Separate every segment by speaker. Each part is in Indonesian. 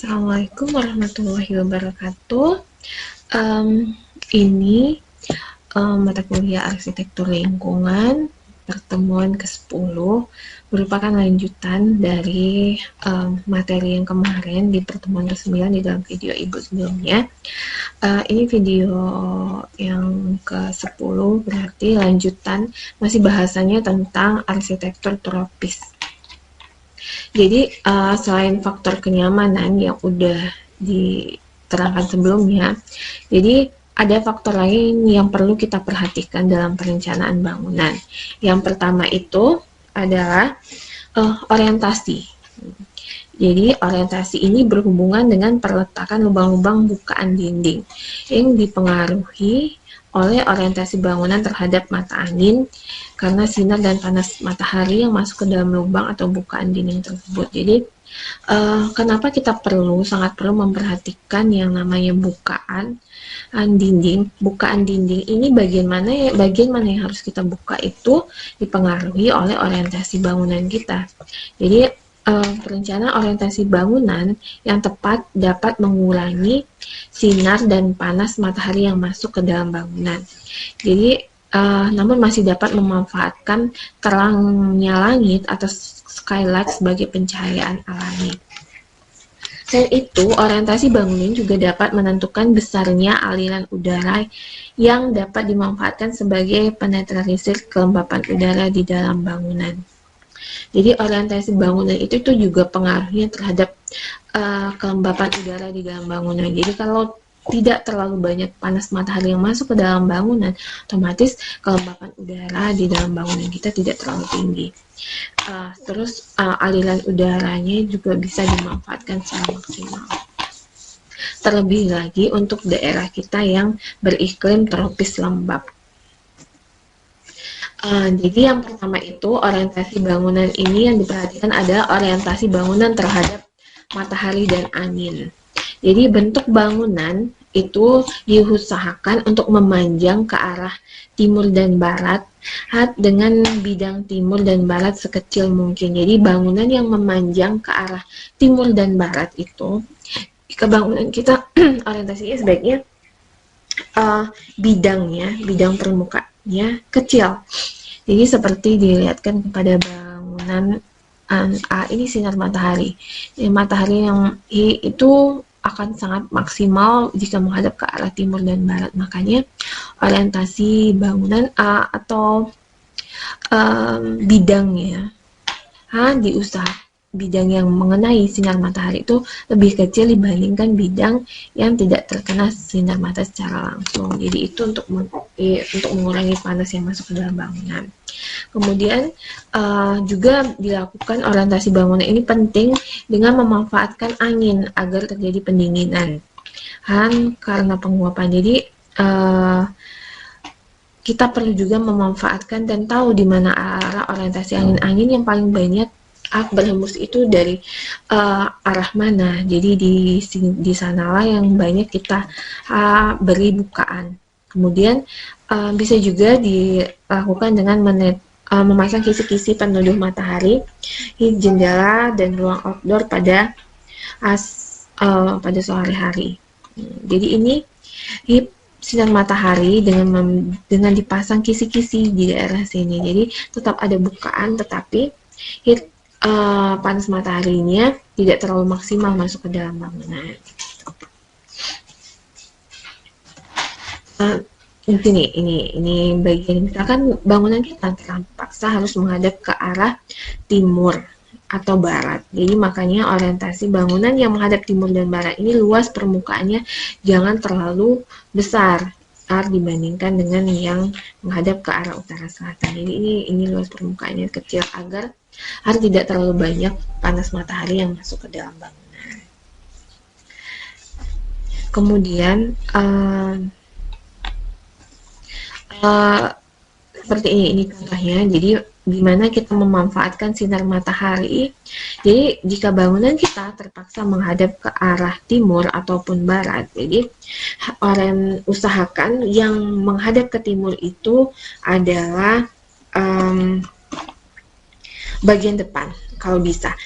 Speaker 1: Assalamualaikum warahmatullahi wabarakatuh. Ini mata kuliah Arsitektur Lingkungan pertemuan ke-10 merupakan lanjutan dari materi yang kemarin di pertemuan ke-9 di dalam video ibu sebelumnya. Ini video yang ke-10 berarti lanjutan, masih bahasanya tentang arsitektur tropis. Jadi selain faktor kenyamanan yang udah diterangkan sebelumnya, jadi ada faktor lain yang perlu kita perhatikan dalam perencanaan bangunan. Yang pertama itu adalah orientasi. Jadi orientasi ini berhubungan dengan perletakan lubang-lubang bukaan dinding yang dipengaruhi oleh orientasi bangunan terhadap mata angin karena sinar dan panas matahari yang masuk ke dalam lubang atau bukaan dinding tersebut. Jadi kenapa kita sangat perlu memperhatikan yang namanya bukaan dinding. Bukaan dinding ini bagian mana yang harus kita buka itu dipengaruhi oleh orientasi bangunan kita. Jadi perencanaan orientasi bangunan yang tepat dapat mengurangi sinar dan panas matahari yang masuk ke dalam bangunan. Jadi, namun masih dapat memanfaatkan terangnya langit atau skylight sebagai pencahayaan alami. Selain itu, orientasi bangunan juga dapat menentukan besarnya aliran udara yang dapat dimanfaatkan sebagai penetralisir kelembapan udara di dalam bangunan. Jadi orientasi bangunan itu juga pengaruhnya terhadap kelembapan udara di dalam bangunan. Jadi kalau tidak terlalu banyak panas matahari yang masuk ke dalam bangunan, otomatis kelembapan udara di dalam bangunan kita tidak terlalu tinggi. Terus aliran udaranya juga bisa dimanfaatkan secara maksimal. Terlebih lagi untuk daerah kita yang beriklim tropis lembab. Jadi yang pertama itu orientasi bangunan ini yang diperhatikan adalah orientasi bangunan terhadap matahari dan angin. Jadi bentuk bangunan itu diusahakan untuk memanjang ke arah timur dan barat dengan bidang timur dan barat sekecil mungkin. Jadi bangunan yang memanjang ke arah timur dan barat itu, jika bangunan kita orientasinya sebaiknya bidang permukaannya kecil. Jadi seperti dilihatkan kepada bangunan ini sinar matahari. Matahari yang itu akan sangat maksimal jika menghadap ke arah timur dan barat. Makanya orientasi bangunan atau bidangnya bidang yang mengenai sinar matahari itu lebih kecil dibandingkan bidang yang tidak terkena sinar matahari secara langsung. Jadi itu untuk mengurangi panas yang masuk ke dalam bangunan. Kemudian juga dilakukan orientasi bangunan ini penting dengan memanfaatkan angin agar terjadi pendinginan karena penguapan. Jadi kita perlu juga memanfaatkan dan tahu di mana arah orientasi angin yang paling banyak berhembus itu dari arah mana. Jadi di sanalah yang banyak kita beri bukaan. Kemudian bisa juga dilakukan dengan memasang kisi-kisi peneduh matahari di jendela dan ruang outdoor pada sore hari. Jadi ini sinar matahari dengan dipasang kisi-kisi di daerah sini. Jadi tetap ada bukaan, tetapi panas mataharinya tidak terlalu maksimal masuk ke dalam bangunan. Ini bagian misalkan bangunan kita terpaksa harus menghadap ke arah timur atau barat. Jadi makanya orientasi bangunan yang menghadap timur dan barat ini luas permukaannya jangan terlalu besar dibandingkan dengan yang menghadap ke arah utara selatan. Jadi ini luas permukaannya kecil agar tidak terlalu banyak panas matahari yang masuk ke dalam bangunan. Kemudian seperti ini contohnya. Jadi gimana kita memanfaatkan sinar matahari. Jadi jika bangunan kita terpaksa menghadap ke arah timur ataupun barat, jadi usahakan yang menghadap ke timur itu adalah bagian depan kalau bisa.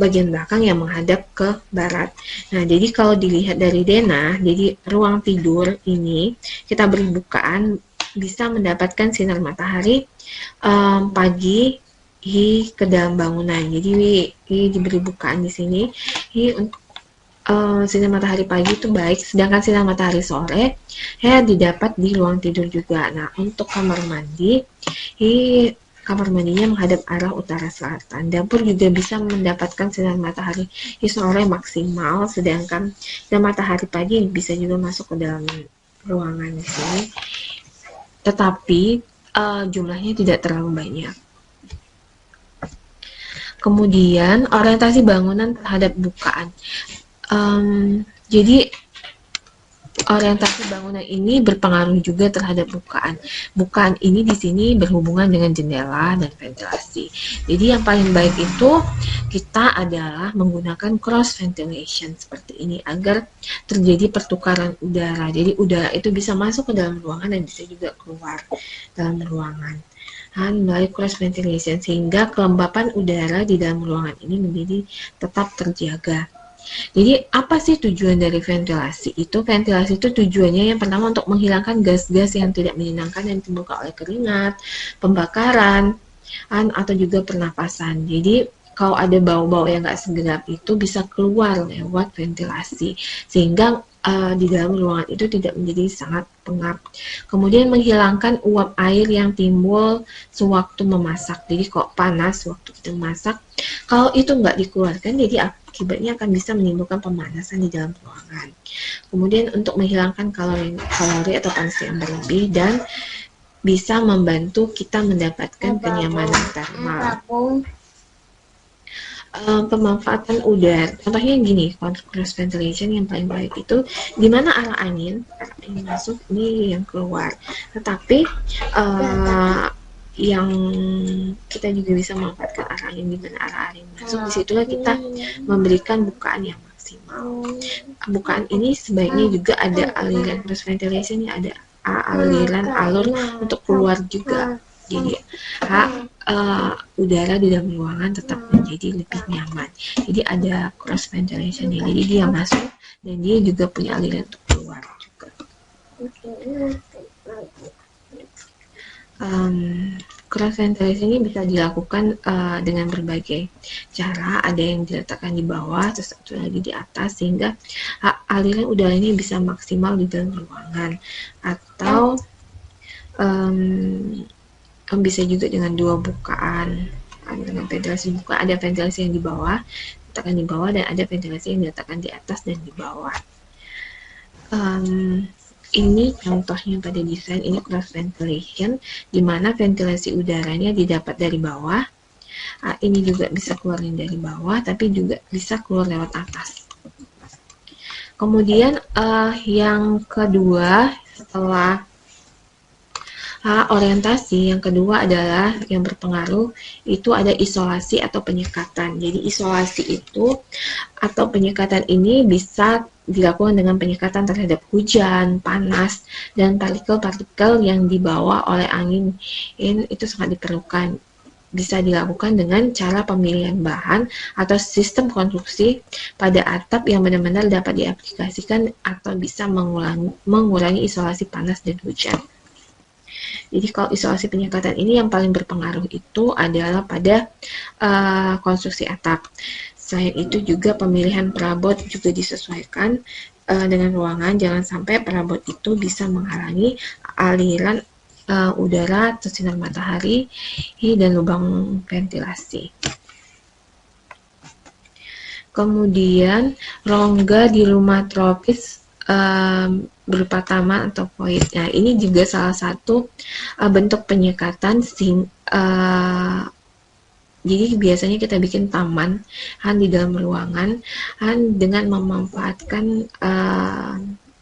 Speaker 1: bagian belakang yang menghadap ke barat. Nah, jadi kalau dilihat dari denah, jadi ruang tidur ini kita beri bukaan bisa mendapatkan sinar matahari pagi ke dalam bangunan. Jadi diberi bukaan di sini. Untuk sinar matahari pagi itu baik, sedangkan sinar matahari sore didapat di ruang tidur juga. Nah, untuk kamar mandi, kamar mandinya menghadap arah utara selatan. Dapur juga bisa mendapatkan sinar matahari sore maksimal, sedangkan sinar matahari pagi bisa juga masuk ke dalam ruangan di sini. Tetapi jumlahnya tidak terlalu banyak. Kemudian orientasi bangunan terhadap bukaan. Jadi orientasi bangunan ini berpengaruh juga terhadap bukaan. Bukaan ini di sini berhubungan dengan jendela dan ventilasi. Jadi yang paling baik itu kita adalah menggunakan cross ventilation seperti ini agar terjadi pertukaran udara. Jadi udara itu bisa masuk ke dalam ruangan dan bisa juga keluar dalam ruangan. Melalui cross ventilation sehingga kelembapan udara di dalam ruangan ini menjadi tetap terjaga. Jadi apa sih tujuan dari ventilasi itu? Ventilasi itu tujuannya yang pertama untuk menghilangkan gas-gas yang tidak menyenangkan yang ditimbulkan oleh keringat, pembakaran, atau juga pernapasan. Jadi kalau ada bau-bau yang nggak sedap itu bisa keluar lewat ventilasi sehingga di dalam ruangan itu tidak menjadi sangat pengap. Kemudian menghilangkan uap air yang timbul sewaktu memasak. Jadi kok panas waktu kita memasak, kalau itu nggak dikeluarkan, jadi akibatnya akan bisa menimbulkan pemanasan di dalam ruangan. Kemudian untuk menghilangkan kalori atau panas yang berlebih dan bisa membantu kita mendapatkan kenyamanan termal. Pemanfaatan udara, contohnya gini, cross ventilation yang paling baik itu di mana arah angin masuk, ini yang keluar. Tetapi yang kita juga bisa memanfaatkan arah angin, di mana arah angin masuk, disitulah kita memberikan bukaan yang maksimal. Bukaan ini sebaiknya juga ada aliran cross ventilation, ada aliran alur untuk keluar juga. Jadi udara di dalam ruangan tetap menjadi lebih nyaman. Jadi ada cross ventilation, jadi dia masuk dan dia juga punya aliran untuk keluar juga. Cross ventilation ini bisa dilakukan dengan berbagai cara. Ada yang diletakkan di bawah, terus satu lagi di atas, sehingga aliran udara ini bisa maksimal di dalam ruangan. Atau bisa juga dengan dua bukaan, dengan ventilasi buka, ada ventilasi yang di bawah, diletakkan di bawah, dan ada ventilasi yang diletakkan di atas dan di bawah. Ini contohnya pada desain, ini cross ventilation, di mana ventilasi udaranya didapat dari bawah. Ini juga bisa keluarin dari bawah, tapi juga bisa keluar lewat atas. Kemudian yang kedua, setelah orientasi, yang kedua adalah yang berpengaruh itu ada isolasi atau penyekatan. Jadi isolasi itu atau penyekatan ini bisa dilakukan dengan penyekatan terhadap hujan, panas, dan partikel-partikel yang dibawa oleh angin. Itu sangat diperlukan. Bisa dilakukan dengan cara pemilihan bahan atau sistem konstruksi pada atap yang benar-benar dapat diaplikasikan atau bisa mengurangi isolasi panas dan hujan. Jadi kalau isolasi penyekatan ini yang paling berpengaruh itu adalah pada konstruksi atap. Selain itu juga pemilihan perabot juga disesuaikan dengan ruangan. Jangan sampai perabot itu bisa menghalangi aliran udara atau sinar matahari dan lubang ventilasi. Kemudian rongga di rumah tropis berupa taman atau void. Nah, ini juga salah satu bentuk penyekatan. Jadi biasanya kita bikin taman di dalam ruangan dengan memanfaatkan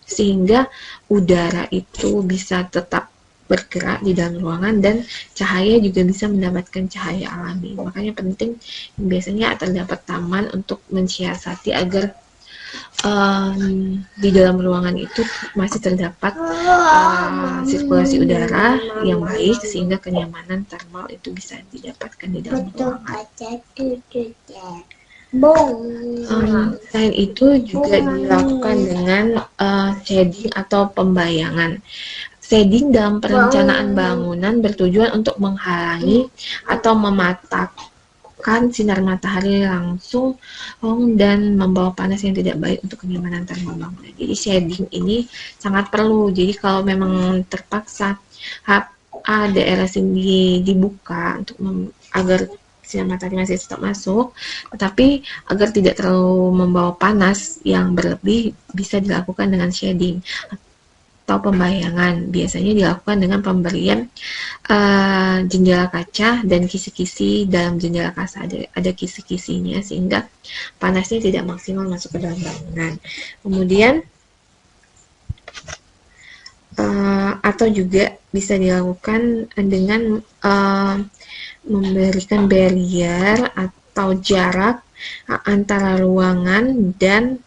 Speaker 1: sehingga udara itu bisa tetap bergerak di dalam ruangan dan cahaya juga bisa mendapatkan cahaya alami. Makanya penting biasanya terdapat taman untuk mensiasati agar di dalam ruangan itu masih terdapat sirkulasi udara yang baik sehingga kenyamanan termal itu bisa didapatkan di dalam ruangan. Selain itu juga dilakukan dengan shading atau pembayangan. Shading dalam perencanaan bangunan bertujuan untuk menghalangi atau mematahkan sinar matahari langsung dan membawa panas yang tidak baik untuk kenyamanan termal bangunan. Jadi shading ini sangat perlu. Jadi kalau memang terpaksa daerah sini dibuka untuk agar sinar matahari masih tetap masuk, tetapi agar tidak terlalu membawa panas yang berlebih, bisa dilakukan dengan shading atau pembayangan. Biasanya dilakukan dengan pemberian jendela kaca dan kisi-kisi. Dalam jendela kaca ada kisi-kisinya sehingga panasnya tidak maksimal masuk ke dalam bangunan. Kemudian atau juga bisa dilakukan dengan memberikan barrier atau jarak antara ruangan dan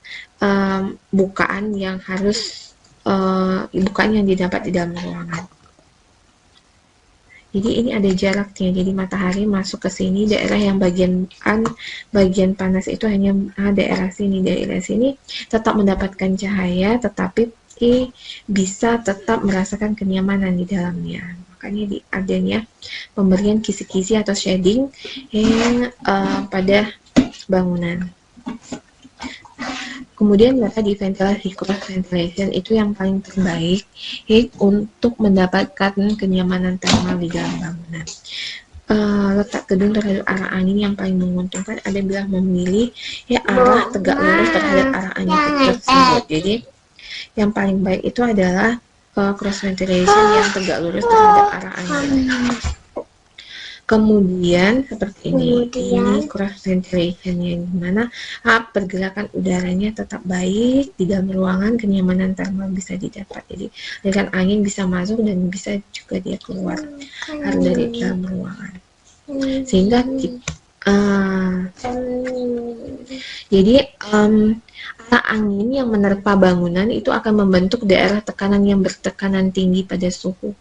Speaker 1: bukaan yang didapat di dalam ruangan. Jadi ini ada jaraknya, jadi matahari masuk ke sini, daerah yang bagian panas itu hanya daerah sini tetap mendapatkan cahaya, tetapi bisa tetap merasakan kenyamanan di dalamnya. Makanya adanya pemberian kisi-kisi atau shading yang pada bangunan. Kemudian di ventilasi, cross ventilation itu yang paling terbaik untuk mendapatkan kenyamanan termal di dalam bangunan. Letak gedung terhadap arah angin yang paling menguntungkan adalah memilih arah tegak lurus terhadap arah angin tersebut. Jadi yang paling baik itu adalah cross ventilation yang tegak lurus terhadap arah angin. Kemudian seperti ini cross ventilation yang dimana pergerakan udaranya tetap baik di dalam ruangan, kenyamanan termal bisa didapat. Jadi aliran angin bisa masuk dan bisa juga dia keluar dari dalam ruangan. Sehingga jadi arah angin yang menerpa bangunan itu akan membentuk daerah tekanan yang bertekanan tinggi pada suhu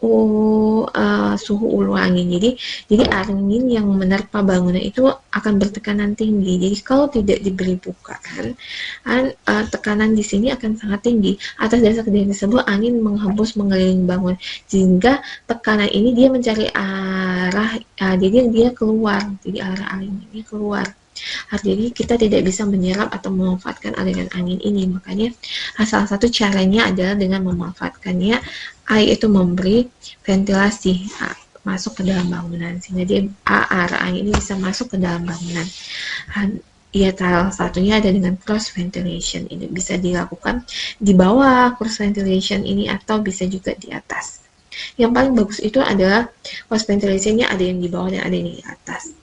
Speaker 1: ulu angin. Jadi angin yang menerpa bangunan itu akan bertekanan tinggi. Jadi kalau tidak diberi bukaan, tekanan di sini akan sangat tinggi. Atas dasar kejadian tersebut, angin menghembus mengelilingi bangunan sehingga tekanan ini dia mencari arah, jadi dia keluar. Jadi arah angin ini keluar. Jadi kita tidak bisa menyerap atau memanfaatkan aliran angin ini. Makanya salah satu caranya adalah dengan memanfaatkannya, yaitu memberi ventilasi masuk ke dalam bangunan sehingga dia arah angin ini bisa masuk ke dalam bangunan. Salah satunya ada dengan cross ventilation. Ini bisa dilakukan di bawah cross ventilation ini atau bisa juga di atas. Yang paling bagus itu adalah cross ventilation-nya ada yang di bawah dan ada yang di atas.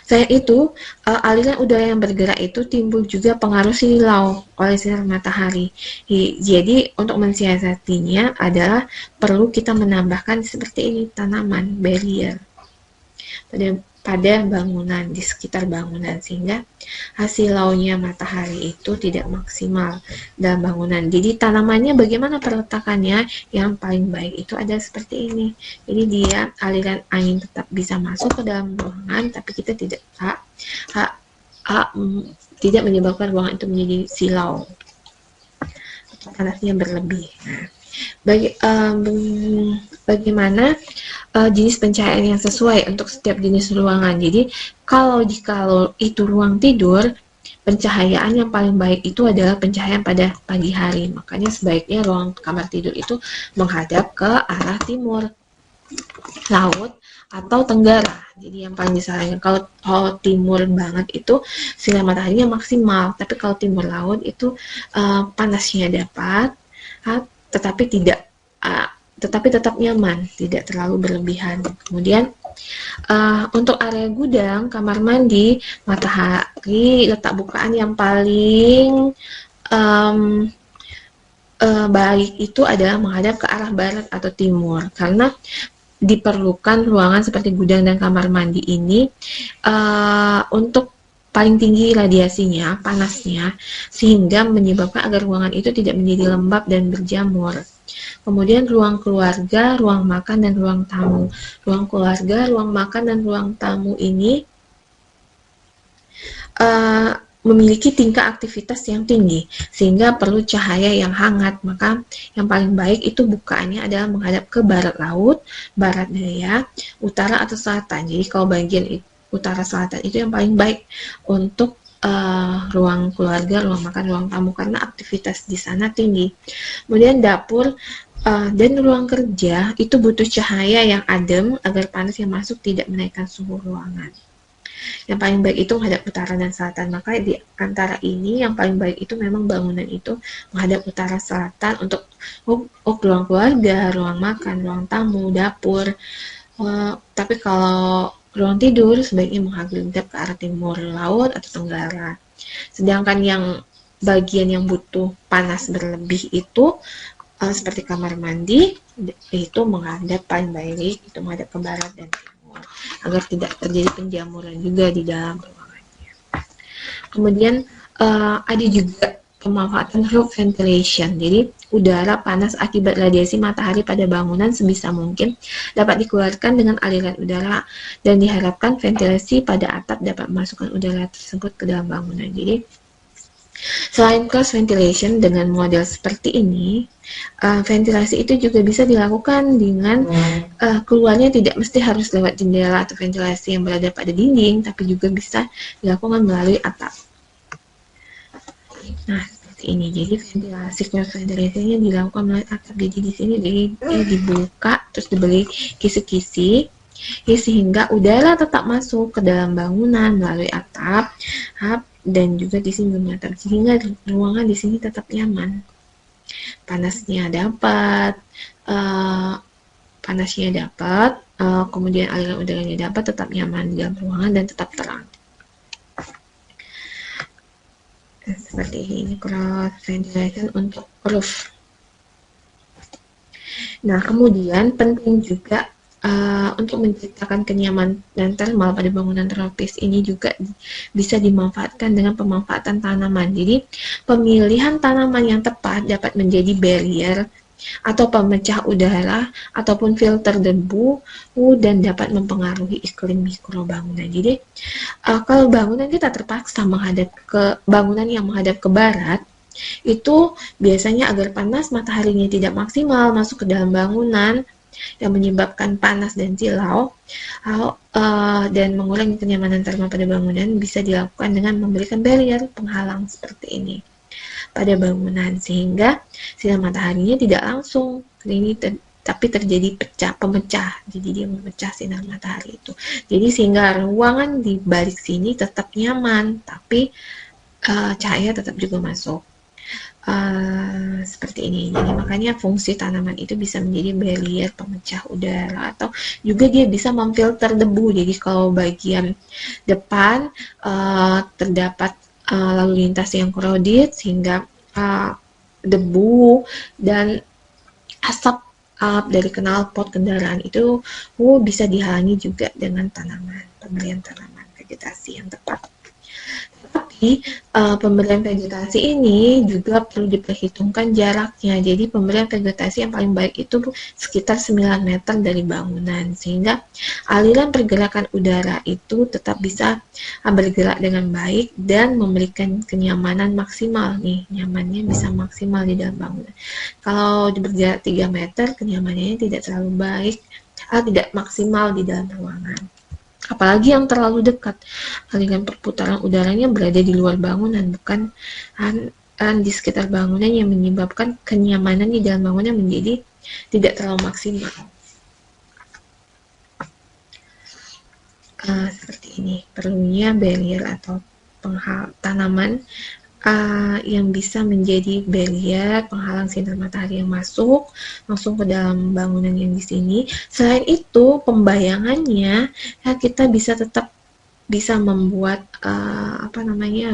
Speaker 1: Selain itu, aliran udara yang bergerak itu timbul juga pengaruh silau oleh sinar matahari. Jadi, untuk mensiasatinya adalah perlu kita menambahkan seperti ini, tanaman, barrier pada bangunan, di sekitar bangunan, sehingga hasil launya matahari itu tidak maksimal dalam bangunan. Jadi tanamannya bagaimana perletakannya? Yang paling baik itu ada seperti ini. Jadi dia aliran angin tetap bisa masuk ke dalam ruangan, tapi kita tidak tidak menyebabkan ruangan itu menjadi silau atau panasnya berlebih. Nah, bagaimana jenis pencahayaan yang sesuai untuk setiap jenis ruangan. Jadi kalau itu ruang tidur, pencahayaan yang paling baik itu adalah pencahayaan pada pagi hari. Makanya sebaiknya ruang kamar tidur itu menghadap ke arah timur, laut, atau tenggara. Jadi yang paling disarankan kalau timur banget itu sinar mataharinya maksimal, tapi kalau timur laut itu panasnya dapat, tetapi tetap nyaman, tidak terlalu berlebihan. Kemudian untuk area gudang, kamar mandi, matahari, letak bukaan yang paling baik itu adalah menghadap ke arah barat atau timur, karena diperlukan ruangan seperti gudang dan kamar mandi ini untuk paling tinggi radiasinya, panasnya, sehingga menyebabkan agar ruangan itu tidak menjadi lembab dan berjamur. Kemudian ruang keluarga, ruang makan, dan ruang tamu. Ruang keluarga, ruang makan, dan ruang tamu ini uh, memiliki tingkat aktivitas yang tinggi sehingga perlu cahaya yang hangat. Maka yang paling baik itu bukaannya adalah menghadap ke barat laut, barat daya, utara atau selatan. Jadi kalau bagian utara selatan itu yang paling baik untuk ruang keluarga, ruang makan, ruang tamu karena aktivitas di sana tinggi. Kemudian dapur dan ruang kerja itu butuh cahaya yang adem agar panas yang masuk tidak menaikkan suhu ruangan. Yang paling baik itu menghadap utara dan selatan. Maka di antara ini yang paling baik itu memang bangunan itu menghadap utara selatan untuk ruang keluarga, ruang makan, ruang tamu, dapur. Tapi kalau ruang tidur sebaiknya menghadap ke arah timur laut atau tenggara. Sedangkan yang bagian yang butuh panas berlebih itu seperti kamar mandi itu menghadap paling baik itu menghadap ke barat dan timur agar tidak terjadi penjamuran juga di dalam ruangannya. Kemudian ada juga pemanfaatan roof ventilation. Jadi udara panas akibat radiasi matahari pada bangunan sebisa mungkin dapat dikeluarkan dengan aliran udara dan diharapkan ventilasi pada atap dapat memasukkan udara tersebut ke dalam bangunan. Jadi selain cross ventilation dengan model seperti ini, ventilasi itu juga bisa dilakukan dengan keluarnya tidak mesti harus lewat jendela atau ventilasi yang berada pada dinding, tapi juga bisa dilakukan melalui atap. Nah, seperti ini. Jadi ventilasi cross ventilation-nya dilakukan melalui atap. Jadi di sini dibuka terus diberi kisi-kisi sehingga udara tetap masuk ke dalam bangunan melalui atap dan juga di sini atap sehingga ruangan di sini tetap nyaman. Panasnya dapat, kemudian aliran udaranya dapat, tetap nyaman di dalam ruangan dan tetap terang. Seperti ini cross ventilation untuk roof. Nah, kemudian penting juga untuk menciptakan kenyamanan dan thermal pada bangunan tropis ini juga bisa dimanfaatkan dengan pemanfaatan tanaman. Jadi, pemilihan tanaman yang tepat dapat menjadi barrier atau pemecah udara ataupun filter debu dan dapat mempengaruhi iklim mikro bangunan. Jadi, kalau bangunan kita terpaksa menghadap ke bangunan yang menghadap ke barat, itu biasanya agar panas mataharinya tidak maksimal masuk ke dalam bangunan yang menyebabkan panas dan silau dan mengurangi kenyamanan termal pada bangunan bisa dilakukan dengan memberikan barrier penghalang seperti ini pada bangunan sehingga sinar mataharinya tidak langsung ke ini tapi terjadi pemecah, jadi dia memecah sinar matahari itu. Jadi sehingga ruangan di balik sini tetap nyaman tapi cahaya tetap juga masuk. Seperti ini. Jadi makanya fungsi tanaman itu bisa menjadi barrier pemecah udara atau juga dia bisa memfilter debu. Jadi kalau bagian depan terdapat lalu lintas yang crowded sehingga debu dan asap dari knalpot kendaraan itu bisa dihalangi juga dengan pemberian tanaman vegetasi yang tepat. Tapi pemberian vegetasi ini juga perlu diperhitungkan jaraknya. Jadi pemberian vegetasi yang paling baik itu sekitar 9 meter dari bangunan sehingga aliran pergerakan udara itu tetap bisa bergerak dengan baik dan memberikan kenyamanan maksimal nih. Nyamannya bisa maksimal di dalam bangunan. Kalau berjarak 3 meter kenyamanannya tidak terlalu baik, tidak maksimal di dalam ruangan. Apalagi yang terlalu dekat, aliran perputaran udaranya berada di luar bangunan, bukan di sekitar bangunan yang menyebabkan kenyamanan di dalam bangunan menjadi tidak terlalu maksimal. Seperti ini, perlunya barrier atau tanaman yang bisa menjadi barrier penghalang sinar matahari yang masuk langsung ke dalam bangunan yang di sini. Selain itu, pembayangannya kita bisa tetap bisa membuat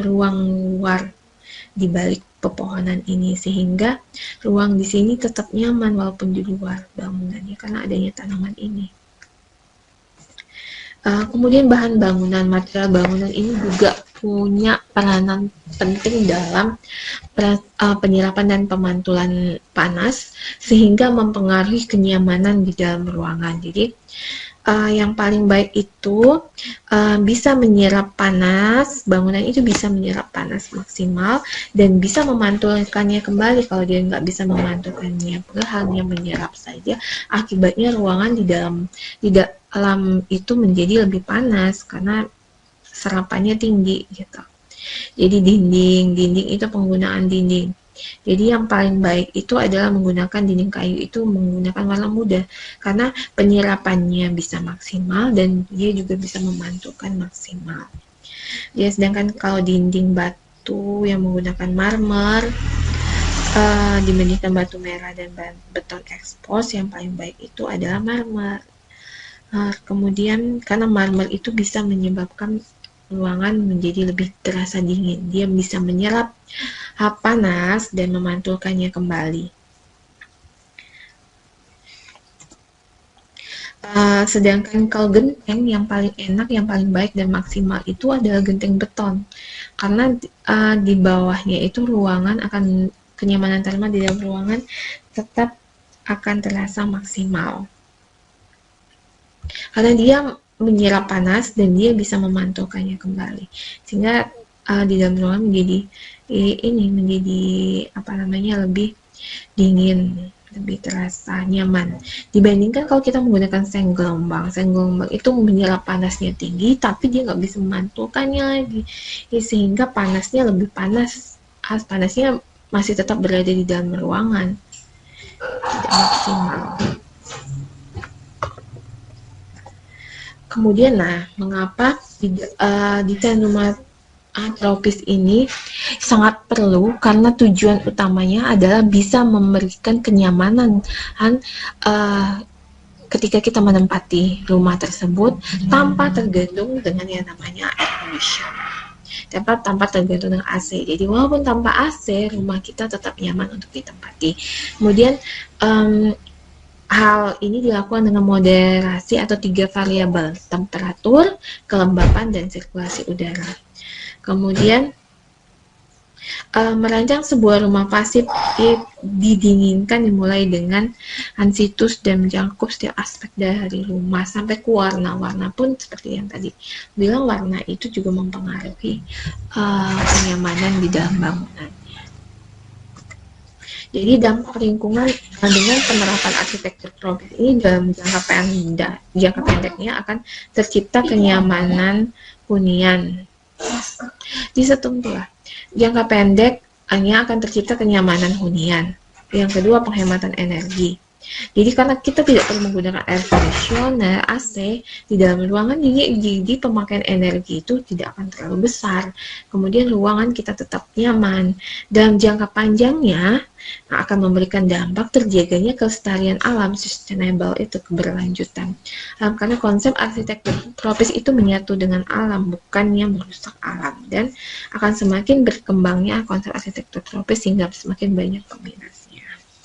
Speaker 1: ruang luar di balik pepohonan ini sehingga ruang di sini tetap nyaman walaupun di luar bangunannya karena adanya tanaman ini. Kemudian bahan bangunan, material bangunan ini juga punya peranan penting dalam penyerapan dan pemantulan panas sehingga mempengaruhi kenyamanan di dalam ruangan. Jadi yang paling baik itu bisa menyerap panas, bangunan itu bisa menyerap panas maksimal dan bisa memantulkannya kembali. Kalau dia nggak bisa memantulkannya, hanya menyerap saja, akibatnya ruangan di dalam itu menjadi lebih panas karena serapannya tinggi gitu. Jadi dinding itu penggunaan dinding. Jadi yang paling baik itu adalah menggunakan dinding kayu itu menggunakan warna muda karena penyerapannya bisa maksimal dan dia juga bisa memantulkan maksimal. Ya, sedangkan kalau dinding batu yang menggunakan marmer dibandingkan batu merah dan beton ekspos, yang paling baik itu adalah marmer. Kemudian karena marmer itu bisa menyebabkan ruangan menjadi lebih terasa dingin. Dia bisa menyerap panas dan memantulkannya kembali. Sedangkan kalau genteng yang paling enak, yang paling baik dan maksimal itu adalah genteng beton. Karena di bawahnya itu ruangan akan kenyamanan terma di dalam ruangan tetap akan terasa maksimal. Karena dia menyerap panas dan dia bisa memantulkannya kembali, sehingga di dalam ruangan menjadi lebih dingin, lebih terasa nyaman dibandingkan kalau kita menggunakan seng gelombang. Seng gelombang itu menyerap panasnya tinggi tapi dia nggak bisa memantulkannya lagi, sehingga panasnya lebih panas, panasnya masih tetap berada di dalam ruangan, tidak maksimal. Kemudian, mengapa desain rumah tropis ini sangat perlu? Karena tujuan utamanya adalah bisa memberikan kenyamanan ketika kita menempati rumah tersebut tanpa tergantung dengan yang namanya air condition, tanpa tergantung dengan AC. Jadi walaupun tanpa AC, rumah kita tetap nyaman untuk ditempati. Kemudian hal ini dilakukan dengan moderasi atau 3 variabel: temperatur, kelembapan, dan sirkulasi udara. Kemudian merancang sebuah rumah pasif didinginkan dimulai dengan situs dan mencakup setiap aspek dari rumah sampai ke warna. Warna pun seperti yang tadi bilang, warna itu juga mempengaruhi kenyamanan di dalam bangunan. Jadi dampak lingkungan dengan penerapan arsitektur tropis ini dalam jangka pendeknya akan tercipta kenyamanan hunian. Di setumpulah jangka pendek hanya akan tercipta kenyamanan hunian. Yang kedua, penghematan energi. Jadi karena kita tidak perlu menggunakan air conditioner, AC di dalam ruangan, jadi pemakaian energi itu tidak akan terlalu besar. Kemudian ruangan kita tetap nyaman. Dalam jangka panjangnya akan memberikan dampak terjaganya kelestarian alam, sustainable itu keberlanjutan. Karena konsep arsitektur tropis itu menyatu dengan alam, bukannya merusak alam, dan akan semakin berkembangnya konsep arsitektur tropis hingga semakin banyak peminatnya.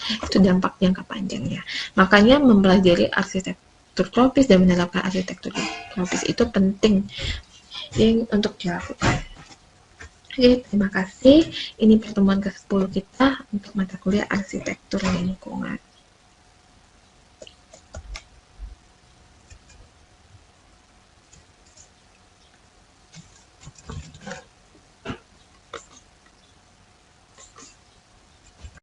Speaker 1: Itu dampak jangka panjangnya. Makanya mempelajari arsitektur tropis dan menerapkan arsitektur tropis itu penting untuk dilakukan. Oke, terima kasih. Ini pertemuan ke-10 kita untuk mata kuliah arsitektur lingkungan.